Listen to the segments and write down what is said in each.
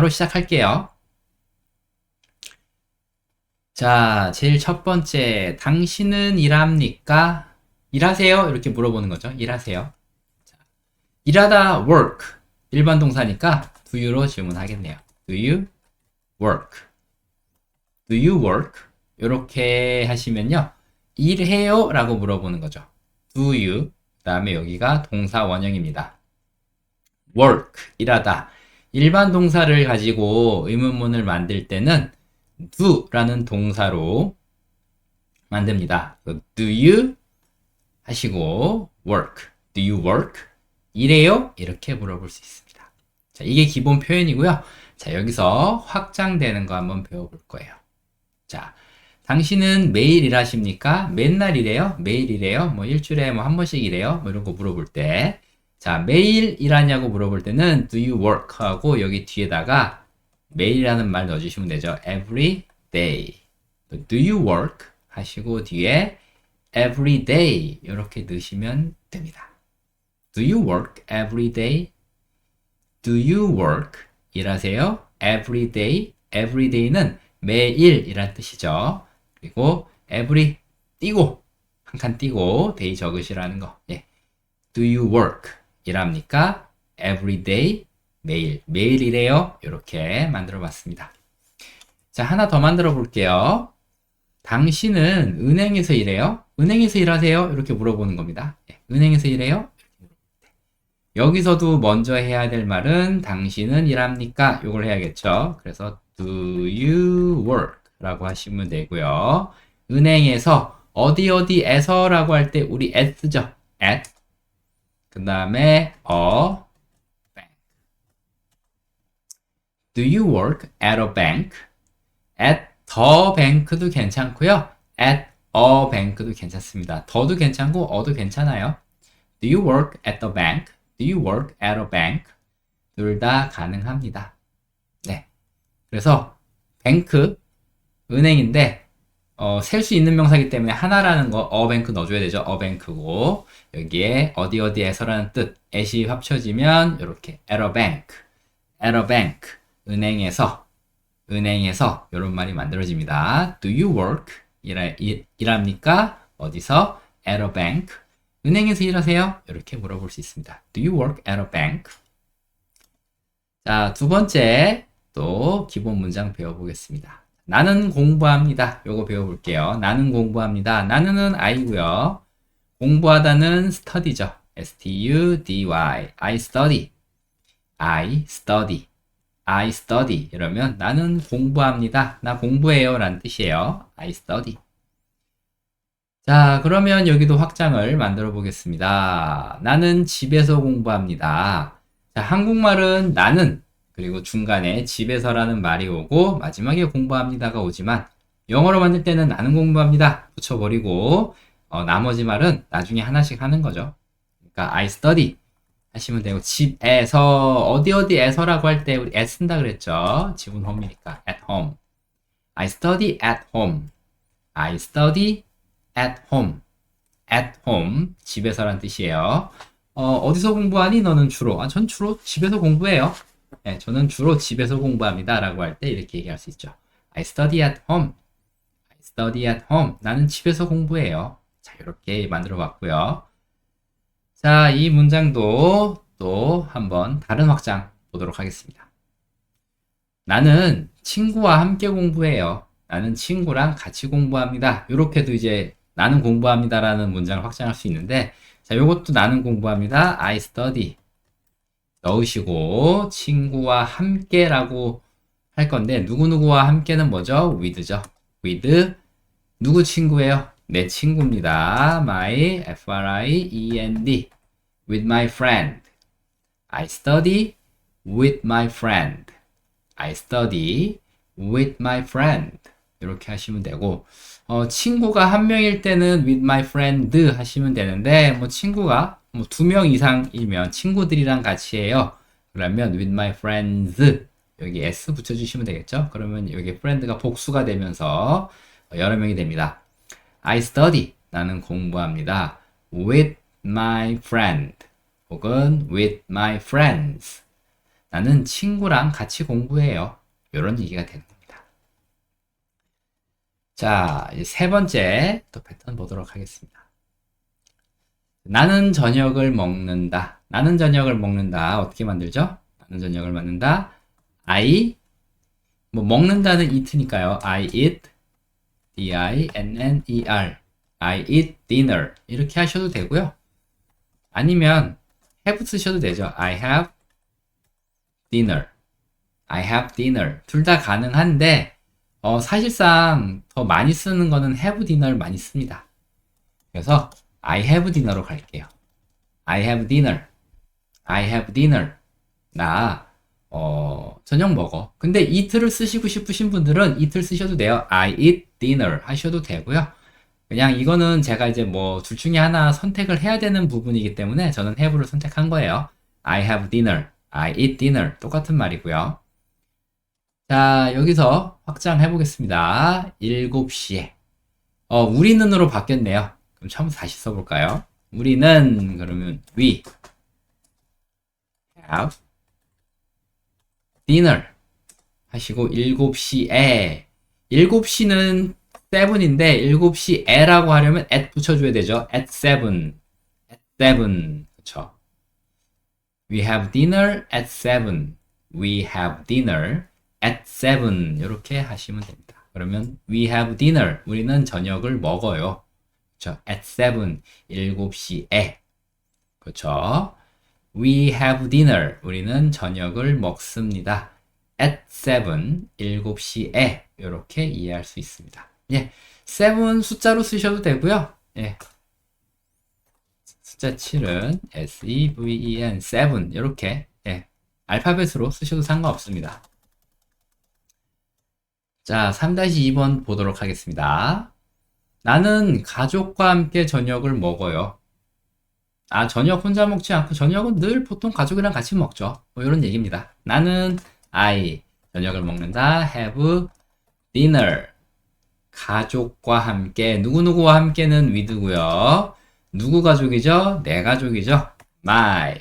바로 시작할게요. 자, 제일 첫 번째, 당신은 일합니까? 일하세요? 이렇게 물어보는 거죠. 일하세요. 자, 일하다 work 일반 동사니까 do you로 질문하겠네요. Do you work? Do you work? 이렇게 하시면요. 일해요? 라고 물어보는 거죠. Do you? 그 다음에 여기가 동사 원형입니다. work, 일하다. 일반 동사를 가지고 의문문을 만들 때는 do라는 동사로 만듭니다. Do you? 하시고 work. Do you work? 일해요? 이렇게 물어볼 수 있습니다. 자, 이게 기본 표현이고요. 자, 여기서 확장되는 거 한번 배워볼 거예요. 자, 당신은 매일 일하십니까? 맨날 일해요? 매일 일해요? 뭐 일주일에 뭐 한 번씩 일해요? 뭐 이런 거 물어볼 때. 자, 매일 일하냐고 물어볼 때는 do you work 하고 여기 뒤에다가 매일이라는 말 넣어주시면 되죠. every day. do you work 하시고 뒤에 every day 이렇게 넣으시면 됩니다. do you work every day? do you work 일하세요? every day? every day는 매일 이란 뜻이죠. 그리고 every 띄고 한 칸 띄고 day 적으시라는 거. 예. do you work 일합니까? every day 매일 매일 일해요. 이렇게 만들어 봤습니다. 자, 하나 더 만들어 볼게요. 당신은 은행에서 일해요? 은행에서 일하세요? 이렇게 물어보는 겁니다. 예, 은행에서 일해요? 여기서도 먼저 해야 될 말은 당신은 일합니까? 이걸 해야겠죠. 그래서 do you work 라고 하시면 되고요. 은행에서 어디에서 라고 할 때 우리 at 쓰죠. at. 그 다음에 a bank. Do you work at a bank? at the bank도 괜찮고요. at a bank도 괜찮습니다. 더도 괜찮고 어도 괜찮아요. Do you work at the bank? Do you work at a bank? 둘 다 가능합니다. 네. 그래서 뱅크 은행인데 셀 수 있는 명사이기 때문에 하나라는 거 a bank 넣어줘야 되죠. a bank고 여기에 어디에서라는 뜻 at이 합쳐지면 이렇게 at a bank, at a bank 은행에서 이런 말이 만들어집니다. Do you work? 일합니까? 어디서? At a bank. 은행에서 일하세요? 이렇게 물어볼 수 있습니다. Do you work at a bank? 자, 두 번째 또 기본 문장 배워보겠습니다. 나는 공부합니다. 요거 배워볼게요. 나는 공부합니다. 나는은 I고요. 공부하다는 study죠. S-T-U-D-Y. I study. I study. I study 이러면 나는 공부합니다. 나 공부해요 라는 뜻이에요. I study. 자, 그러면 여기도 확장을 만들어 보겠습니다. 나는 집에서 공부합니다. 자, 한국말은 나는 그리고 중간에 집에서라는 말이 오고 마지막에 공부합니다가 오지만 영어로 만들 때는 나는 공부합니다 붙여버리고 나머지 말은 나중에 하나씩 하는 거죠. 그러니까 I study 하시면 되고 집에서 어디에서라고 할 때 우리 at 쓴다 그랬죠. 집은 home이니까 at home. I study at home. I study at home. at home 집에서란 뜻이에요. 어디서 공부하니? 너는 주로. 전 주로 집에서 공부해요. 네, 저는 주로 집에서 공부합니다. 라고 할 때 이렇게 얘기할 수 있죠. I study at home. I study at home. 나는 집에서 공부해요. 자, 이렇게 만들어 봤고요. 자, 이 문장도 또 한번 다른 확장 보도록 하겠습니다. 나는 친구와 함께 공부해요. 나는 친구랑 같이 공부합니다. 이렇게도 이제 나는 공부합니다라는 문장을 확장할 수 있는데, 자, 요것도 나는 공부합니다. I study. 넣으시고, 친구와 함께라고 할 건데, 누구누구와 함께는 뭐죠? with죠. with. 누구 친구예요? 내 친구입니다. My friend. With my friend. I study with my friend. I study with my friend. 이렇게 하시면 되고, 친구가 한 명일 때는 with my friend 하시면 되는데, 뭐 친구가 뭐 2명 이상이면 친구들이랑 같이 해요. 그러면 with my friends. 여기 s 붙여주시면 되겠죠? 그러면 여기 friend가 복수가 되면서 여러 명이 됩니다. I study. 나는 공부합니다. With my friend. 혹은 with my friends. 나는 친구랑 같이 공부해요. 이런 얘기가 되는 겁니다. 자, 이제 세 번째 또 패턴 보도록 하겠습니다. 나는 저녁을 먹는다. 나는 저녁을 먹는다. 어떻게 만들죠? 나는 저녁을 먹는다. I, 뭐 먹는다는 eat니까요. I eat, D-I-N-N-E-R. I eat dinner. 이렇게 하셔도 되고요. 아니면 have 쓰셔도 되죠. I have dinner. I have dinner. 둘 다 가능한데 사실상 더 많이 쓰는 거는 have dinner 많이 씁니다. 그래서 I have dinner로 갈게요. I have dinner. I have dinner. 나 저녁 먹어. 근데 eat를 쓰시고 싶으신 분들은 eat를 쓰셔도 돼요. I eat dinner 하셔도 되고요. 그냥 이거는 제가 이제 뭐 둘 중에 하나 선택을 해야 되는 부분이기 때문에 저는 have를 선택한 거예요. I have dinner. I eat dinner. 똑같은 말이고요. 자, 여기서 확장해 보겠습니다. 7시에. 우리는으로 바뀌었네요. 그럼 처음부터 다시 써볼까요? 우리는, 그러면, we have dinner 하시고, 7시에. 7시는 7인데, 7시에라고 하려면 at 붙여줘야 되죠. at 7. at 7. 그쵸. We have dinner at 7. We have dinner at 7. 이렇게 하시면 됩니다. 그러면 we have dinner. 우리는 저녁을 먹어요. 그렇죠? at 7. 7시에. 그렇죠? We have dinner. 우리는 저녁을 먹습니다. at 7. 7시에. 이렇게 이해할 수 있습니다. 예. 7 숫자로 쓰셔도 되고요. 예. 숫자 7은 S-E-V-E-N 7 이렇게 예. 알파벳으로 쓰셔도 상관없습니다. 자, 3-2번 보도록 하겠습니다. 나는 가족과 함께 저녁을 먹어요. 저녁 혼자 먹지 않고 저녁은 늘 보통 가족이랑 같이 먹죠. 뭐 이런 얘기입니다. 나는 I 저녁을 먹는다. have dinner 가족과 함께 누구누구와 함께는 with고요. 누구 가족이죠? 내 가족이죠. my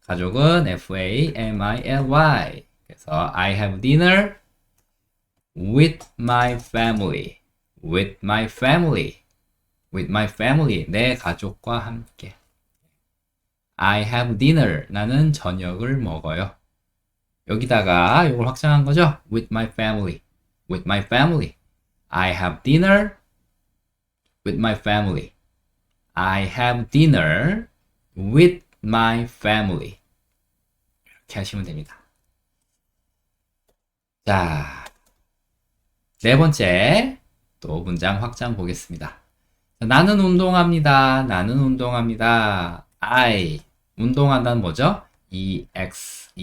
가족은 F-A-M-I-L-Y 그래서 I have dinner with my family with my family with my family 내 가족과 함께 I have dinner 나는 저녁을 먹어요. 여기다가 이걸 확장한 거죠. with my family with my family I have dinner with my family I have dinner with my family 이렇게 하시면 됩니다. 자, 네 번째 또 문장 확장 보겠습니다. 나는 운동합니다. 나는 운동합니다. I 운동한다는 뭐죠? E-X-E-R-C-I-S-E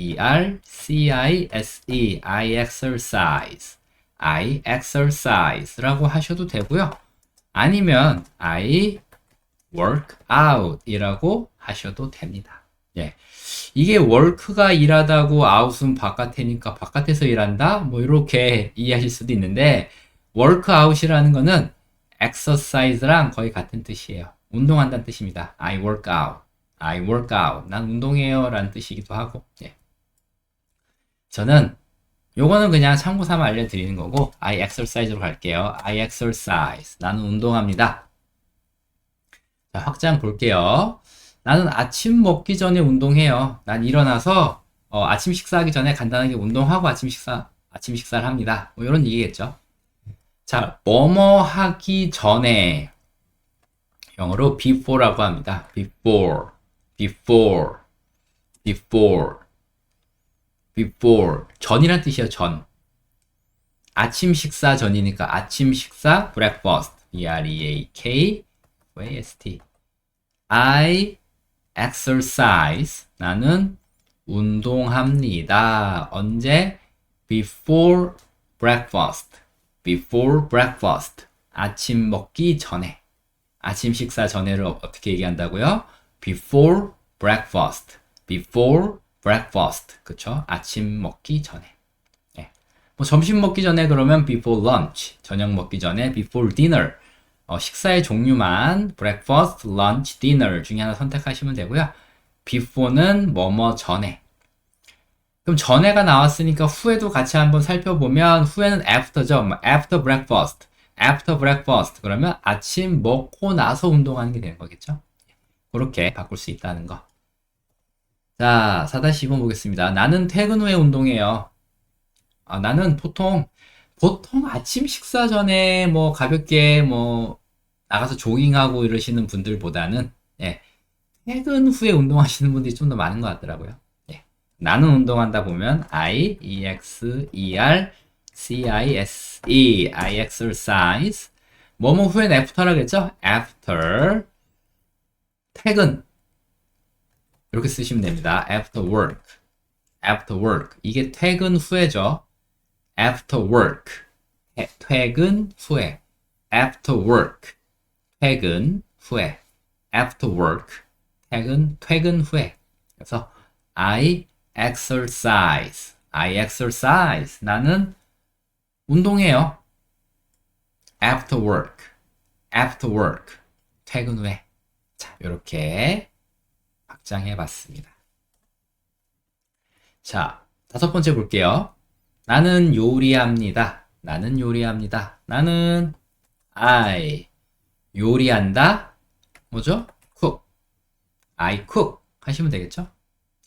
I exercise I exercise라고 하셔도 되고요. 아니면 I work out 이라고 하셔도 됩니다. 예. 이게 work가 일하다고 out은 바깥이니까 바깥에서 일한다? 뭐 이렇게 이해하실 수도 있는데 work out이라는 거는 exercise랑 거의 같은 뜻이에요. 운동한다는 뜻입니다. I work out. I work out. 난 운동해요 라는 뜻이기도 하고 예. 저는 요거는 그냥 참고 삼아 알려드리는 거고 I exercise로 갈게요. I exercise. 나는 운동합니다. 자, 확장 볼게요. 나는 아침 먹기 전에 운동해요. 난 일어나서 아침 식사하기 전에 간단하게 운동하고 아침 식사를 합니다. 뭐 이런 얘기겠죠. 자, 뭐뭐 하기 전에 영어로 before라고 합니다. before 전이란 뜻이에요. 전. 아침 식사 전이니까 아침 식사 breakfast B-R-E-A-K-F-A-S-T I exercise 나는 운동합니다. 언제? before breakfast 아침 먹기 전에 아침 식사 전에를 어떻게 얘기한다고요? before breakfast 그쵸? 아침 먹기 전에 네. 뭐 점심 먹기 전에 그러면 before lunch 저녁 먹기 전에 before dinner 식사의 종류만 breakfast, lunch, dinner 중에 하나 선택하시면 되고요. before는 뭐뭐 전에 그럼 전에가 나왔으니까 후에도 같이 한번 살펴보면 후에는 after죠. 뭐 after breakfast. after breakfast. 그러면 아침 먹고 나서 운동하는 게 되는 거겠죠. 그렇게 바꿀 수 있다는 거. 자, 4-2번 보겠습니다. 나는 퇴근 후에 운동해요. 나는 보통 아침 식사 전에 뭐 가볍게 뭐 나가서 조깅하고 이러시는 분들보다는 예, 퇴근 후에 운동하시는 분들이 좀 더 많은 것 같더라고요. 예. 나는 운동한다 보면 I, E-X-E-R, C-I-S-E, I exercise. 뭐뭐 후에는 after라겠죠? after. 퇴근. 이렇게 쓰시면 됩니다. after work. after work. 이게 퇴근 후에죠. after work. 퇴근 후에. after work. 퇴근 후에. after work. 퇴근 후에. 그래서 I exercise. I exercise. 나는 운동해요. after work. after work. 퇴근 후에. 자, 이렇게 확장해 봤습니다. 자, 5번째 볼게요. 나는 요리합니다. 나는 요리합니다. 나는 I 요리한다. 뭐죠? cook. I cook 하시면 되겠죠?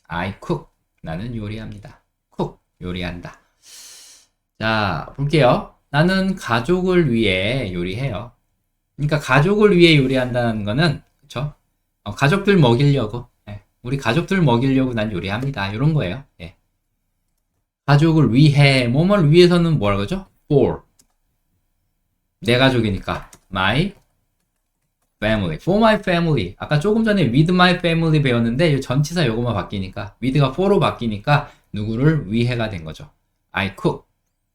I cook. 나는 요리합니다. cook. 요리한다. 자, 볼게요. 나는 가족을 위해 요리해요. 그러니까 가족을 위해 요리한다는 거는 그쵸? 가족들 먹이려고. 예. 우리 가족들 먹이려고 난 요리합니다. 이런 거예요. 예. 가족을 위해, 뭐뭘 위해서는 뭐라 그러죠? for. 내 가족이니까. my family. for my family. 아까 조금 전에 with my family 배웠는데 이 전치사 요거만 바뀌니까 with가 for로 바뀌니까 누구를 위해가 된 거죠. I cook.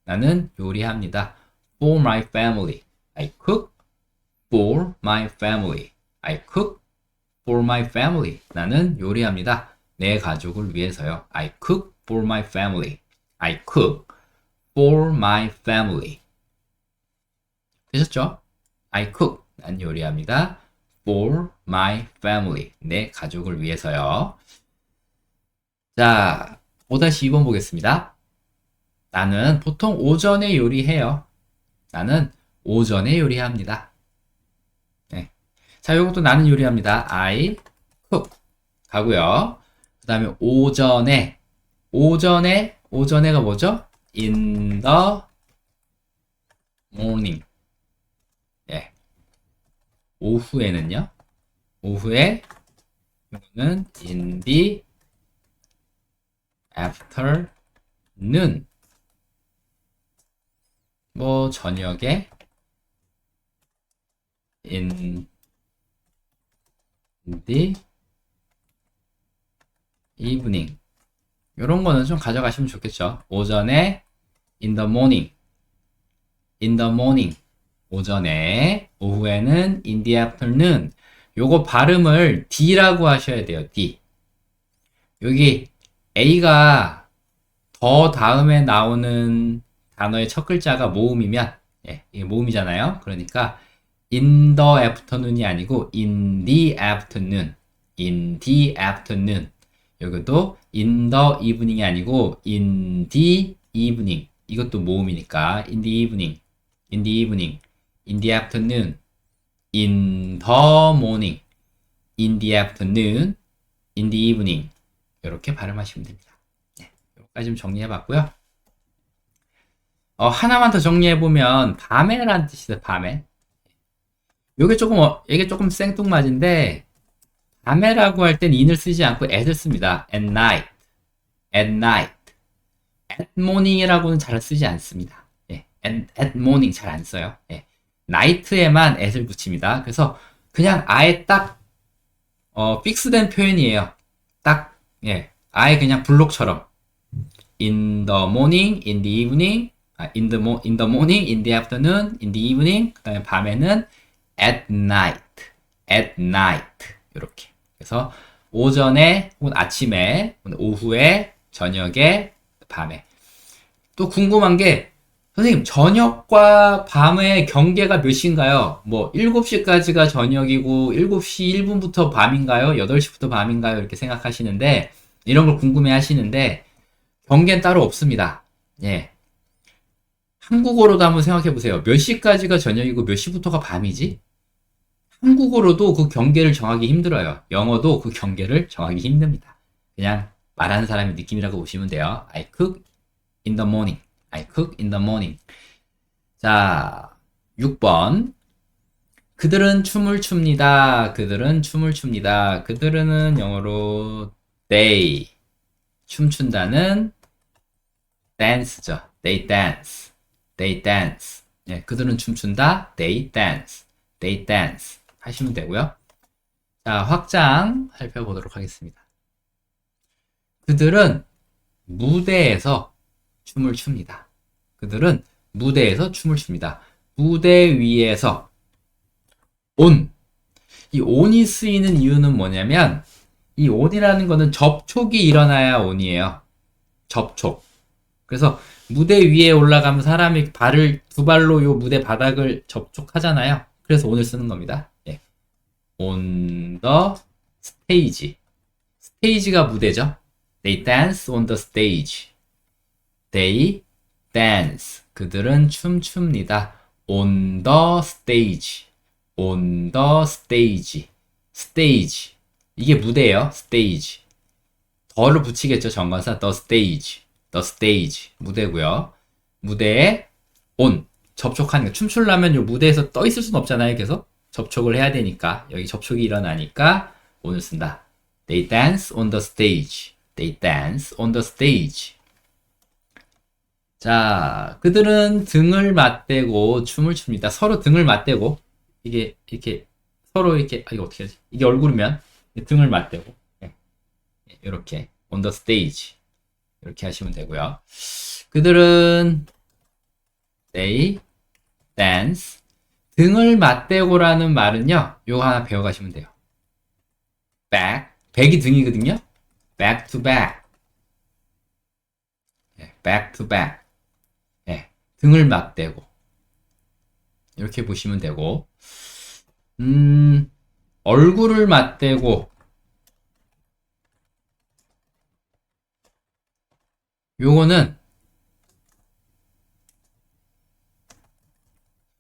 나는 요리합니다. for my family. I cook for my family. I cook for my family. 나는 요리합니다. 내 가족을 위해서요. I cook for my family. I cook for my family. 되셨죠? I cook. 난 요리합니다. for my family. 내 가족을 위해서요. 자, 5-2번 보겠습니다. 나는 보통 오전에 요리해요. 나는 오전에 요리합니다. 네. 자, 요것도 나는 요리합니다. I cook. 가고요. 그 다음에 오전에가 뭐죠? In the morning. 예. 오후에는요. 오후에 이거는 in the afternoon. 뭐 저녁에 in the evening. 요런 거는 좀 가져가시면 좋겠죠. 오전에 in the morning. in the morning. 오전에, 오후에는 in the afternoon. 요거 발음을 D라고 하셔야 돼요. D. 여기 A가 더 다음에 나오는 단어의 첫 글자가 모음이면, 예, 이게 모음이잖아요. 그러니까 in the afternoon이 아니고 in the afternoon. in the afternoon. 여기도 in the evening이 아니고 in the evening. 이것도 모음이니까 in the evening. in the evening. in the afternoon. in the morning. in the afternoon. in the evening. 이렇게 발음하시면 됩니다. 네, 여기까지 좀 정리해봤고요. 하나만 더 정리해보면 밤에라는 뜻이죠. 밤에. 이게 조금 생뚱맞은데 밤에라고 할 땐 in을 쓰지 않고 at을 씁니다. at night. at night. at morning이라고는 잘 쓰지 않습니다. 예, at morning 잘 안 써요. 예, night에만 at을 붙입니다. 그래서 그냥 아예 딱 픽스된 표현이에요. 딱 예, 아예 그냥 블록처럼 in the morning, in the evening, in the morning, in the afternoon, in the evening. 그다음에 밤에는 at night, at night 이렇게. 그래서 오전에 혹은 아침에, 혹은 오후에, 저녁에, 밤에. 또 궁금한 게 선생님 저녁과 밤의 경계가 몇 시인가요? 뭐 7시까지가 저녁이고 7시 1분부터 밤인가요? 8시부터 밤인가요? 이렇게 생각하시는데 이런 걸 궁금해 하시는데 경계는 따로 없습니다. 예. 한국어로도 한번 생각해 보세요. 몇 시까지가 저녁이고 몇 시부터가 밤이지? 한국어로도 그 경계를 정하기 힘들어요. 영어도 그 경계를 정하기 힘듭니다. 그냥 말하는 사람의 느낌이라고 보시면 돼요. I cook in the morning. I cook in the morning. 자, 6번. 그들은 춤을 춥니다. 그들은 춤을 춥니다. 그들은 영어로 they. 춤춘다는 dance죠. They dance. They dance. 예, 그들은 춤춘다. They dance. They dance. 하시면 되고요. 자, 확장 살펴보도록 하겠습니다. 그들은 무대에서 춤을 춥니다. 그들은 무대에서 춤을 춥니다. 무대 위에서 on. 이 on이 쓰이는 이유는 뭐냐면 이 on이라는 거는 접촉이 일어나야 on이에요. 접촉. 그래서 무대 위에 올라가면 사람이 발을 두 발로 요 무대 바닥을 접촉하잖아요. 그래서 on을 쓰는 겁니다. 예. on the stage. 스테이지가 무대죠. They dance on the stage. They dance. 그들은 춤춥니다. On the stage. On the stage. stage. 이게 무대예요. stage. 더를 붙이겠죠. 정관사 the stage. the stage. 무대고요. 무대에 on. 접촉하는 거. 춤추려면 요 무대에서 떠 있을 수는 없잖아요. 계속 접촉을 해야 되니까. 여기 접촉이 일어나니까 on을 쓴다. They dance on the stage. They dance on the stage. 자, 그들은 등을 맞대고 춤을 춥니다. 서로 등을 맞대고 이게 이렇게 서로 이렇게 이거 어떻게 하지? 이게 얼굴이면 등을 맞대고 이렇게 on the stage 이렇게 하시면 되고요. 그들은 they dance 등을 맞대고라는 말은요. 요거 하나 배워가시면 돼요. back back이 등이거든요. back to back back to back 등을 맞대고 이렇게 보시면 되고 얼굴을 맞대고 요거는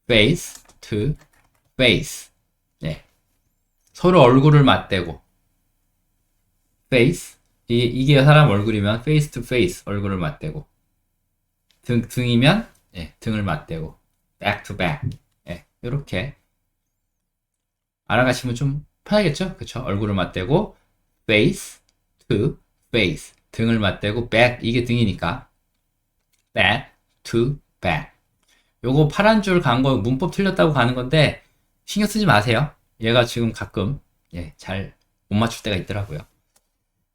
face to face 서로 얼굴을 맞대고 face 이게 사람 얼굴이면 face to face 얼굴을 맞대고 등이면 등을 맞대고 back to back 이렇게 알아가시면 좀 편하겠죠? 그쵸? 얼굴을 맞대고 face to face 등을 맞대고 back 이게 등이니까 back to back 요거 파란 줄 간 거 문법 틀렸다고 가는 건데 신경 쓰지 마세요. 얘가 지금 가끔 잘 못 맞출 때가 있더라고요.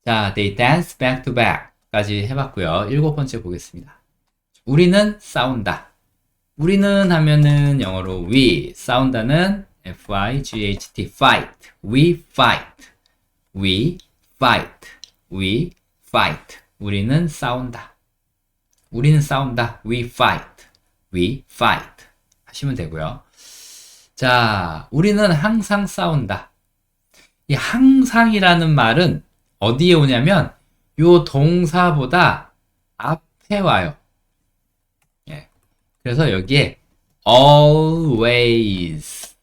자, they dance back to back 까지 해봤고요. 7번째 보겠습니다. 우리는 싸운다. 우리는 하면은 영어로 we, 싸운다는 F-I-G-H-T, fight. We fight. We fight. We fight. 우리는 싸운다. 우리는 싸운다. We fight. We fight. 하시면 되고요. 자, 우리는 항상 싸운다. 이 항상이라는 말은 어디에 오냐면 요 동사보다 앞에 와요. 그래서 여기에 always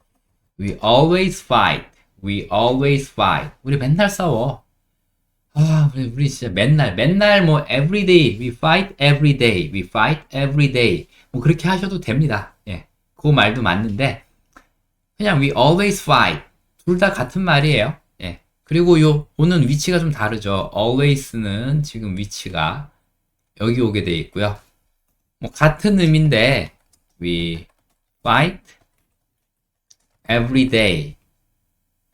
we always fight we always fight 우리 맨날 싸워. 우리 진짜 맨날 뭐 every day we fight every day we fight every day 뭐 그렇게 하셔도 됩니다. 그 말도 맞는데 그냥 we always fight 둘 다 같은 말이에요. 그리고 요 오는 위치가 좀 다르죠. always는 지금 위치가 여기 오게 되어 있고요. 뭐 같은 의미인데 we fight every day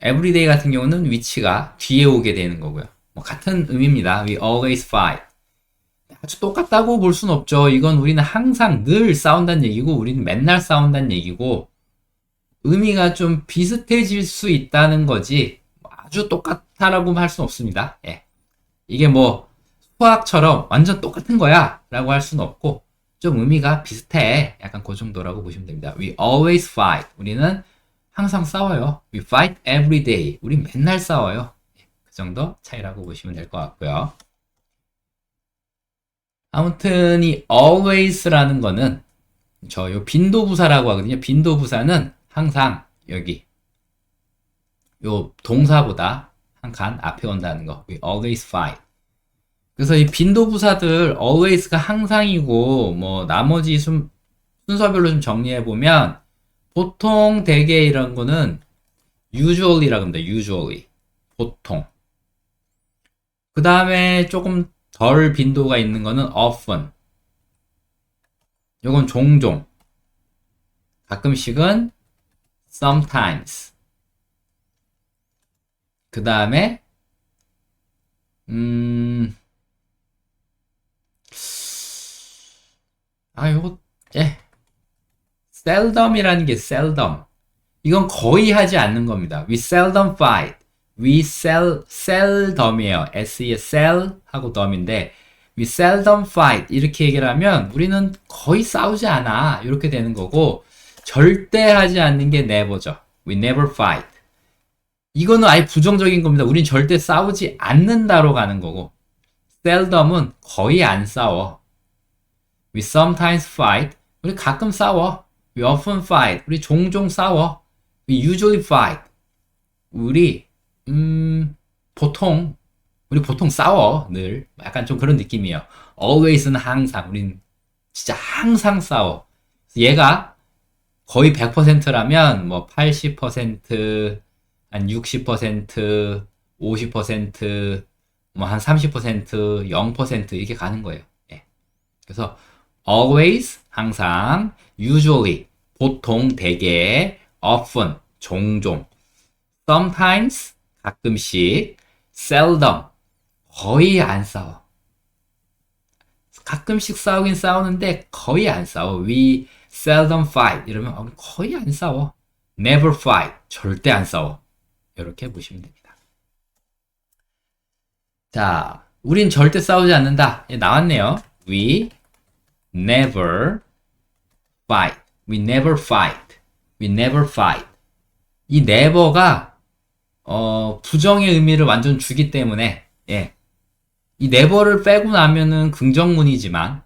every day 같은 경우는 위치가 뒤에 오게 되는 거고요. 뭐 같은 의미입니다. we always fight 아주 똑같다고 볼 수는 없죠. 이건 우리는 항상 늘 싸운다는 얘기고 우리는 맨날 싸운다는 얘기고 의미가 좀 비슷해질 수 있다는 거지 아주 똑같다라고 할 수는 없습니다. 이게 뭐 수학처럼 완전 똑같은 거야 라고 할 수는 없고 좀 의미가 비슷해. 약간 그 정도라고 보시면 됩니다. We always fight. 우리는 항상 싸워요. We fight every day. 우리 맨날 싸워요. 그 정도 차이라고 보시면 될 것 같고요. 아무튼 이 always라는 거는 요 빈도부사라고 하거든요. 빈도부사는 항상 여기 요 동사보다 한 칸 앞에 온다는 거. We always fight. 그래서 이 빈도부사들 always가 항상이고 뭐 나머지 순서별로 좀 정리해 보면 보통 대개 이런 거는 usually라고 합니다. usually. 보통. 그 다음에 조금 덜 빈도가 있는 거는 often. 요건 종종. 가끔씩은 sometimes. 그 다음에 요거 seldom이라는 게 seldom. 이건 거의 하지 않는 겁니다. We seldom fight. We seldom이에요. S-E sell 하고 dom인데 we seldom fight 이렇게 얘기를 하면 우리는 거의 싸우지 않아 이렇게 되는 거고 절대 하지 않는 게 never죠. We never fight. 이거는 아예 부정적인 겁니다. 우린 절대 싸우지 않는다로 가는 거고 seldom은 거의 안 싸워. We sometimes fight. 우리 가끔 싸워. We often fight. 우리 종종 싸워. We usually fight. 우리 보통 싸워. 늘 약간 좀 그런 느낌이에요. always는 항상. 우린 진짜 항상 싸워. 얘가 거의 100%라면 뭐 80%, 한 60%, 50%, 뭐 한 30%, 0% 이렇게 가는 거예요. 예. 그래서 always 항상, usually 보통 대개, often 종종, sometimes 가끔씩, seldom 거의 안 싸워. 가끔씩 싸우긴 싸우는데 거의 안 싸워. We seldom fight 이러면 거의 안 싸워. never fight 절대 안 싸워. 이렇게 보시면 됩니다. 자, 우린 절대 싸우지 않는다. 나왔네요. We never fight. We never fight. We never fight. 이 never가 부정의 의미를 완전 주기 때문에 예. 이 never를 빼고 나면은 긍정문이지만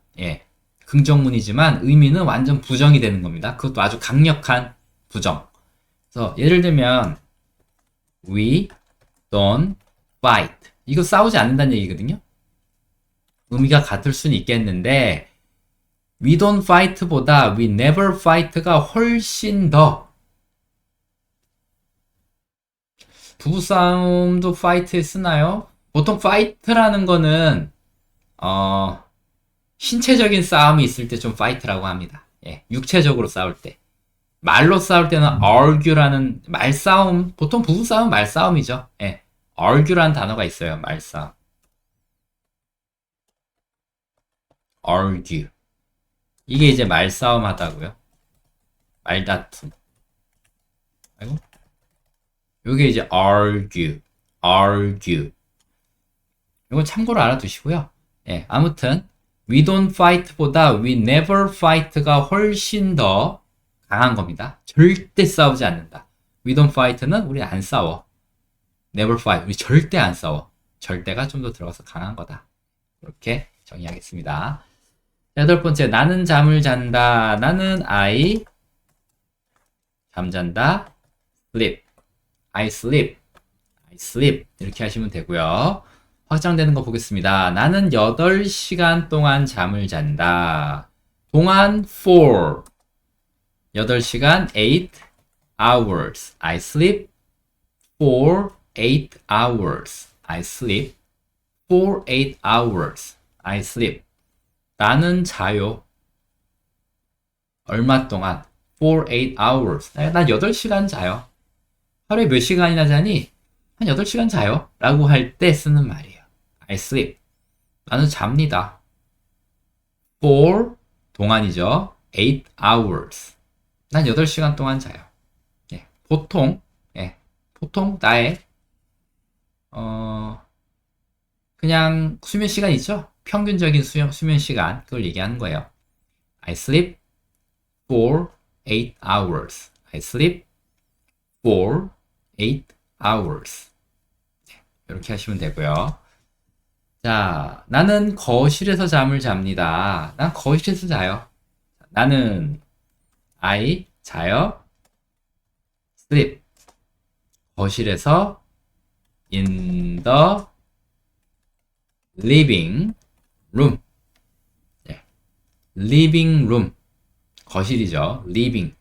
의미는 완전 부정이 되는 겁니다. 그것도 아주 강력한 부정. 그래서 예를 들면 we don't fight. 이거 싸우지 않는다는 얘기거든요. 의미가 같을 수는 있겠는데 we don't fight보다 we never fight가 훨씬 더 부부싸움도 fight에 쓰나요? 보통 fight라는 거는 신체적인 싸움이 있을 때 좀 fight라고 합니다. 예, 육체적으로 싸울 때. 말로 싸울 때는 argue라는 말싸움, 보통 부부싸움은 말싸움이죠. 예, argue라는 단어가 있어요. 말싸움. argue. 이게 이제 말싸움 하다고요. 말다툼. 아이고. 요게 이제 argue. 이건 참고로 알아두시고요. 예, 아무튼 we don't fight보다 we never fight가 훨씬 더 강한 겁니다. 절대 싸우지 않는다. We don't fight는 우리 안 싸워. Never fight. 우리 절대 안 싸워. 절대가 좀 더 들어가서 강한 거다. 이렇게 정의하겠습니다. 8번째, 나는 잠을 잔다. 나는 I 잠잔다. sleep. I sleep. 이렇게 하시면 되고요. 확장되는 거 보겠습니다. 나는 8시간 동안 잠을 잔다. 동안 for 8시간 8 hours. I sleep for 8 hours. I sleep for 8 hours. I sleep. 나는 자요. 얼마 동안? for 8 hours. 난 8시간 자요. 하루에 몇 시간이나 자니? 한 8시간 자요. 라고 할 때 쓰는 말이에요. I sleep. 나는 잡니다. for 동안이죠. 8 hours. 난 8시간 동안 자요. 예, 보통 나의 그냥 수면 시간 있죠? 평균적인 수면 시간 그걸 얘기하는 거예요. I sleep for 8 hours. I sleep for 8 hours. 이렇게 하시면 되고요. 자, 나는 거실에서 잠을 잡니다. 난 거실에서 자요. 나는 I 자요. sleep. 거실에서 in the living room. 예. living room. 거실이죠. living.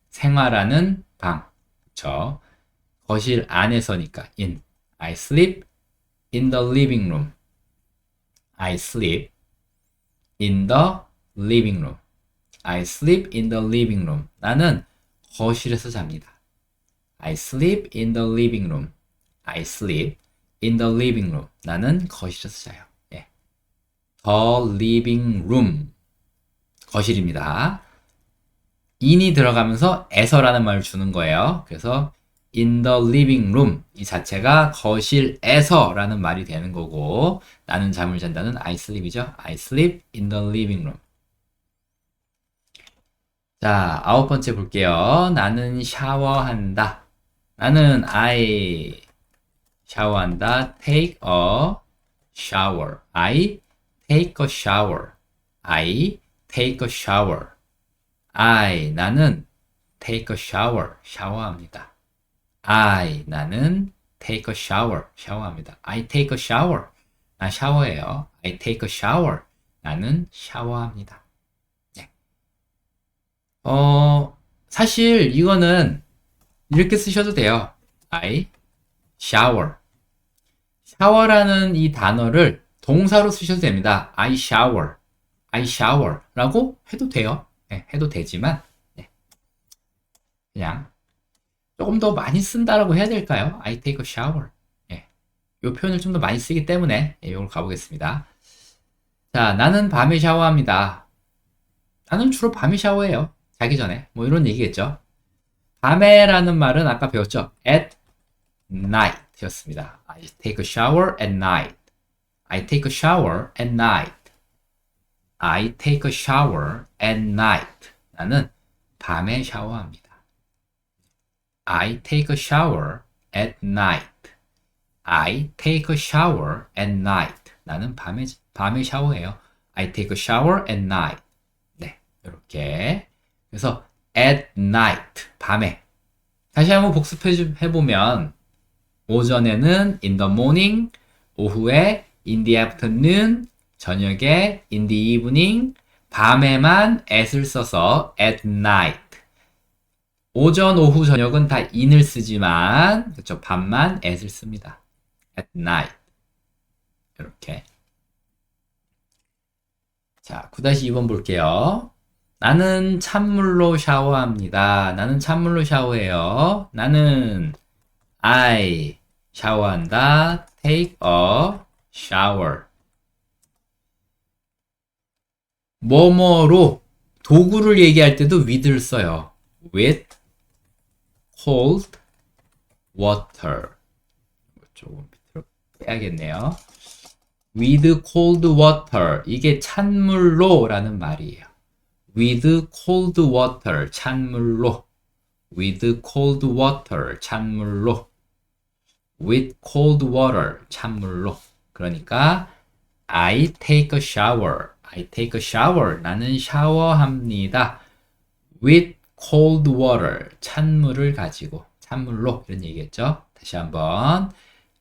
생활하는 방. 그쵸? 거실 안에서니까 in. I sleep in the living room. I sleep in the living room. I sleep in the living room. 나는 거실에서 잡니다. I sleep in the living room. I sleep in the living room. 나는 거실에서 자요. 예. The living room. 거실입니다. in이 들어가면서 에서라는 말을 주는 거예요. 그래서 in the living room 이 자체가 거실에서라는 말이 되는 거고 나는 잠을 잔다는 I sleep이죠. I sleep in the living room. 자, 9번째 볼게요. 나는 샤워한다. 나는 I 샤워한다. take a shower. I take a shower. I take a shower. I 나는 take a shower. 샤워합니다. I 나는 take a shower. 샤워합니다. I take a shower. 나 샤워해요. I take a shower. 나는 샤워합니다. 네. 사실 이거는 이렇게 쓰셔도 돼요. I shower. 샤워라는 이 단어를 동사로 쓰셔도 됩니다. I shower. I shower 라고 해도 돼요. 네, 해도 되지만 네. 그냥 조금 더 많이 쓴다라고 해야 될까요? I take a shower. 예. 이 표현을 좀 더 많이 쓰기 때문에 이걸 가보겠습니다. 자, 나는 밤에 샤워합니다. 나는 주로 밤에 샤워해요. 자기 전에. 뭐 이런 얘기겠죠. 밤에라는 말은 아까 배웠죠. at night 였습니다. I take a shower at night. I take a shower at night. I take a shower at night. 나는 밤에 샤워합니다. I take a shower at night. I take a shower at night. 나는 밤에 샤워해요. I take a shower at night. 네, 이렇게. 그래서 at night, 밤에. 다시 한번 복습해보면 오전에는 in the morning, 오후에 in the afternoon, 저녁에 in the evening, 밤에만 at을 써서 at night. 오전, 오후, 저녁은 다 in을 쓰지만 그렇죠. 밤만 at을 씁니다. at night. 이렇게. 자, 9-2번 볼게요. 나는 찬물로 샤워합니다. 나는 찬물로 샤워해요. 나는 I 샤워한다. take a shower. 뭐뭐로 도구를 얘기할 때도 with를 써요. with cold water. 조금 밑으로 빼야겠네요. with cold water. 이게 찬물로 라는 말이에요. with cold water. 찬물로. with cold water. 찬물로. with cold water. 찬물로. 그러니까 I take a shower. I take a shower. 나는 샤워합니다. with cold water. 찬물을 가지고. 찬물로. 이런 얘기겠죠. 다시 한번.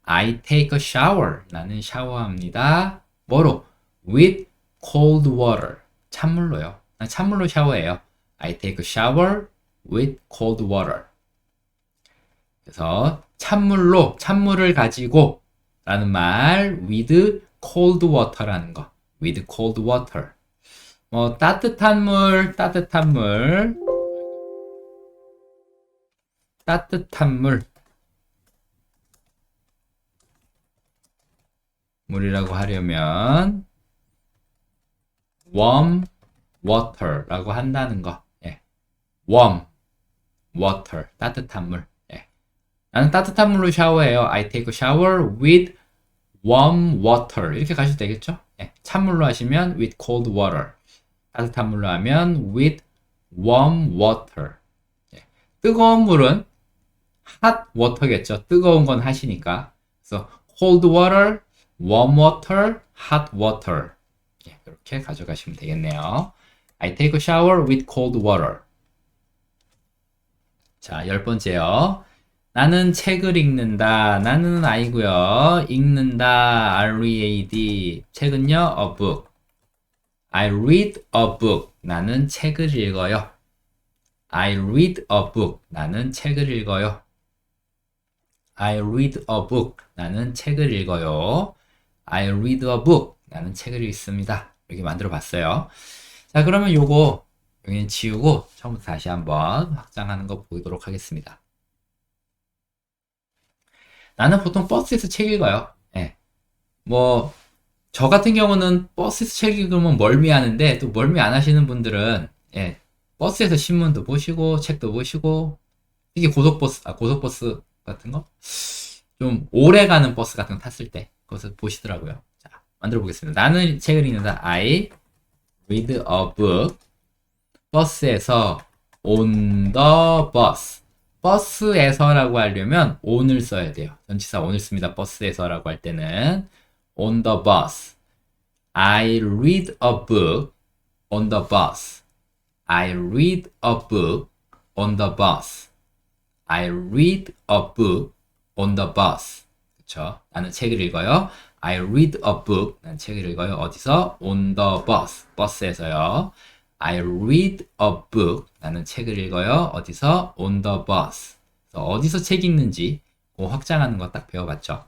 I take a shower. 나는 샤워합니다. 뭐로? with cold water. 찬물로요. 난 찬물로 샤워해요. I take a shower with cold water. 그래서 찬물로, 찬물을 가지고 라는 말 with cold water라는 거. with cold water. 뭐 따뜻한 물, 따뜻한 물. 따뜻한 물. 물이라고 하려면 warm water라고 한다는 거. 예. warm water. 따뜻한 물. 예. 나는 따뜻한 물로 샤워해요. I take a shower with warm water. 이렇게 가셔도 되겠죠? 예. 찬물로 하시면 with cold water. 따뜻한 물로 하면 with warm water. 예. 뜨거운 물은 hot water겠죠. 뜨거운 건 하시니까. 그래서 cold water warm water, hot water. 이렇게 가져가시면 되겠네요. I take a shower with cold water. 자, 10번째요. 나는 책을 읽는다. 나는 아이고요. 읽는다. R-E-A-D. 책은요, a book. I read a book. 나는 책을 읽어요. I read a book. 나는 책을 읽어요. I read a book. 나는 책을 읽어요. I read a book. 나는 책을 읽습니다. 이렇게 만들어 봤어요. 자, 그러면 요거 여기는 지우고 처음부터 다시 한번 확장하는 거 보도록 하겠습니다. 나는 보통 버스에서 책 읽어요. 예. 뭐, 저 같은 경우는 버스에서 책 읽으면 멀미하는데, 또 멀미 안 하시는 분들은, 예, 버스에서 신문도 보시고, 책도 보시고, 특히 고속버스 같은 거? 좀 오래 가는 버스 같은 거 탔을 때, 그것을 보시더라고요. 자, 만들어 보겠습니다. 나는 책을 읽는다. I read a book. 버스에서 on the bus. 버스에서라고 하려면 on을 써야 돼요. 전치사 on을 씁니다. 버스에서라고 할 때는 on the bus. I read a book on the bus. I read a book on the bus. I read a book on the bus. 그쵸? 나는 책을 읽어요. I read a book. 나는 책을 읽어요. 어디서? On the bus. 버스에서요. I read a book. 나는 책을 읽어요. 어디서? On the bus. 그래서 어디서 책 읽는지 확장하는 거 딱 배워봤죠.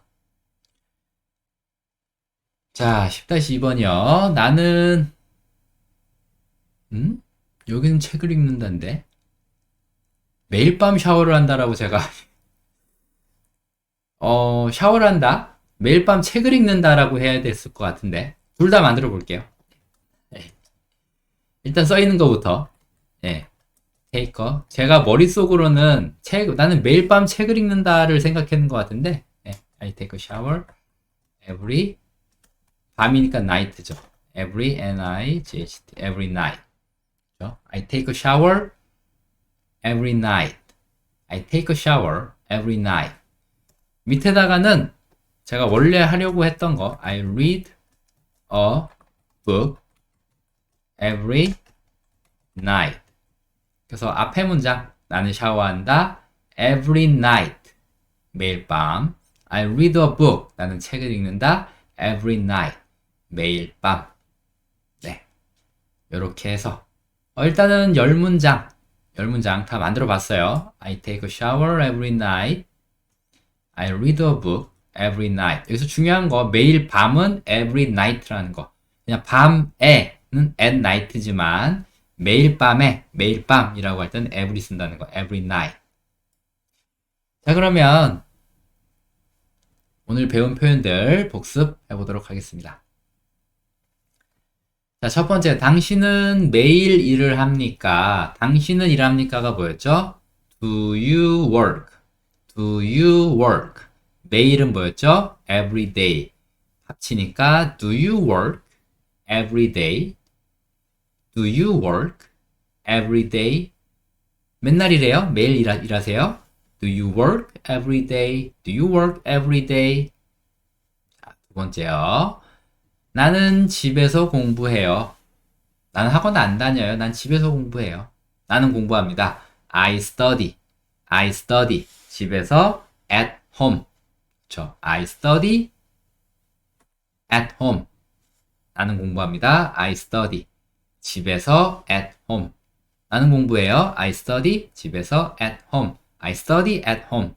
자, 10-2번이요. 나는 여기는 책을 읽는다는데 매일 밤 샤워를 한다라고 제가 샤워를 한다? 매일 밤 책을 읽는다라고 해야 됐을 것 같은데 둘 다 만들어 볼게요. 일단 써 있는 것부터. 예. 테이커. 제가 머릿속으로는 나는 매일 밤 책을 읽는다를 생각했는 것 같은데, 예. I take a shower every, 밤이니까 night죠. Every, N-I-G-H-T, every night. 그렇죠? I take a shower every night. I take a shower every night. 밑에다가는 제가 원래 하려고 했던 거, I read a book every night. 그래서 앞에 문장 나는 샤워한다. Every night. 매일 밤. I read a book. 나는 책을 읽는다. Every night. 매일 밤. 네. 요렇게 해서 일단은 10문장 다 만들어 봤어요. I take a shower every night. I read a book every night. 여기서 중요한 거 매일 밤은 every night라는 거. 그냥 밤에는 at night지만 매일 밤이라고 할 때는 every 쓴다는 거. every night. 자, 그러면 오늘 배운 표현들 복습해 보도록 하겠습니다. 자, 첫 번째, 당신은 매일 일을 합니까? 당신은 일합니까가 뭐였죠? Do you work? Do you work? 매일은 뭐였죠? Every day. 합치니까 do you work every day? Do you work every day? 맨날 일해요? 매일 일하세요? Do you work every day? Do you work every day? 자, 두 번째요. 나는 집에서 공부해요. 나는 학원 안 다녀요. 난 집에서 공부해요. 나는 공부합니다. I study. I study. 집에서 at home. 그렇죠? I study at home. 나는 공부합니다. I study. 집에서 at home. 나는 공부해요. I study. 집에서 at home. I study at home.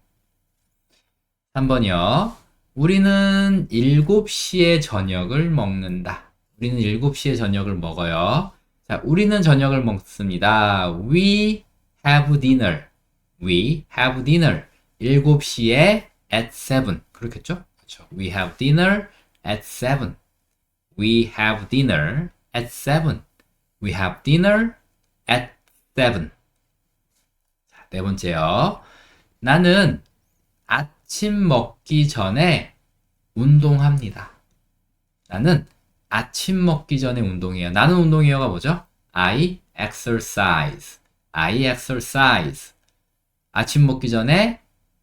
3번이요. 우리는 7시에 저녁을 먹는다. 우리는 7시에 저녁을 먹어요. 자, 우리는 저녁을 먹습니다. We have dinner. We have dinner. 7시에 at 7. 그렇겠죠? 그렇죠. We have dinner at 7. We have dinner at 7. We have dinner at 7. 자, 네 번째요. 나는 아침 먹기 전에 운동합니다. 나는 아침 먹기 전에 운동해요. 나는 운동해요가 뭐죠? I exercise. I exercise. 아침 먹기 전에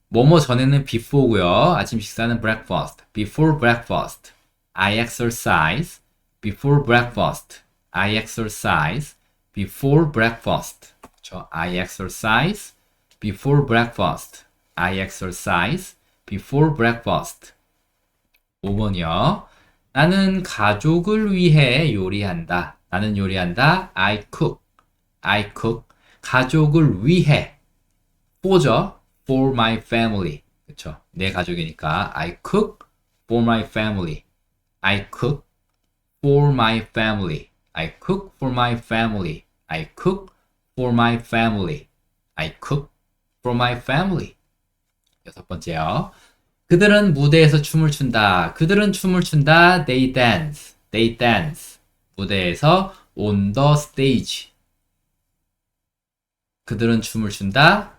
뭐뭐 전에는 before고요. 아침 식사는 breakfast. Before breakfast. I exercise before breakfast. I exercise before breakfast. 그쵸? I exercise before breakfast. I exercise before breakfast. 5번이요. 나는 가족을 위해 요리한다. 나는 요리한다. I cook. I cook. 가족을 위해. for죠. For my family. 그쵸? 내 가족이니까 I cook for my family. I cook for my family. I cook for my family. I cook for my family. I cook for my family. 6번째요. 그들은 무대에서 춤을 춘다. 그들은 춤을 춘다. They dance. They dance. 무대에서 on the stage. 그들은 춤을 춘다.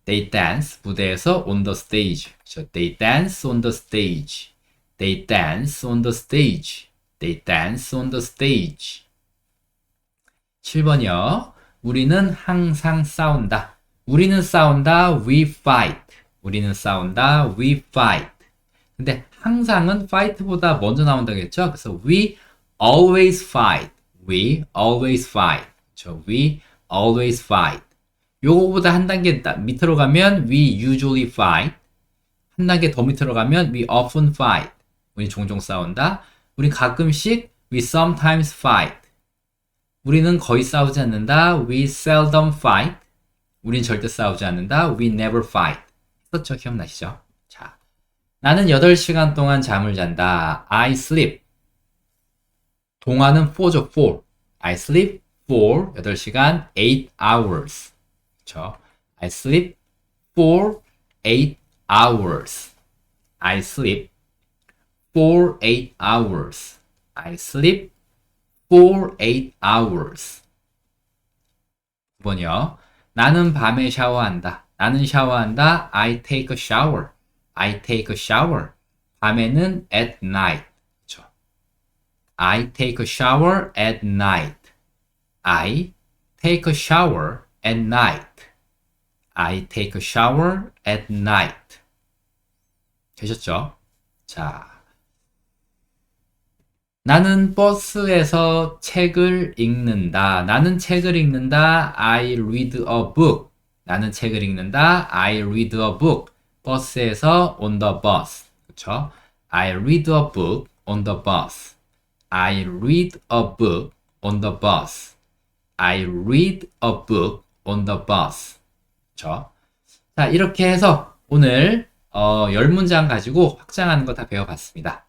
They dance. 무대에서 on the stage. 그렇죠? They dance on the stage. They dance on the stage. They dance on the stage. 7번이요. 우리는 항상 싸운다. 우리는 싸운다. We fight. 우리는 싸운다. We fight. 근데 항상은 fight보다 먼저 나온다고 했죠? 그래서 we always fight. We always fight. 그렇죠? We always fight. 요거보다 한 단계 밑으로 가면 we usually fight. 한 단계 더 밑으로 가면 we often fight. 우리 종종 싸운다. 우리 가끔씩 we sometimes fight. 우리는 거의 싸우지 않는다. We seldom fight. 우린 절대 싸우지 않는다. We never fight. 했었죠? 기억나시죠? 자, 나는 8시간 동안 잠을 잔다. I sleep. 동화는 for죠, for. I sleep for 8시간, 8 hours. 그쵸? I sleep for 8 hours. I sleep for 8 hours. I sleep for 8 hours. 9번이요. 나는 밤에 샤워한다. 나는 샤워한다. I take a shower. I take a shower. 밤에는 at night. 그쵸? I take a shower at night. I take a shower at night. I take a shower at night. 되셨죠? 자. 나는 버스에서 책을 읽는다. 나는 책을 읽는다. I read a book. 나는 책을 읽는다. I read a book. 버스에서 on the bus. 그쵸? I read a book on the bus. I read a book on the bus. I read a book on the bus. 그쵸? 자, 이렇게 해서 오늘 10문장 가지고 확장하는 거 다 배워봤습니다.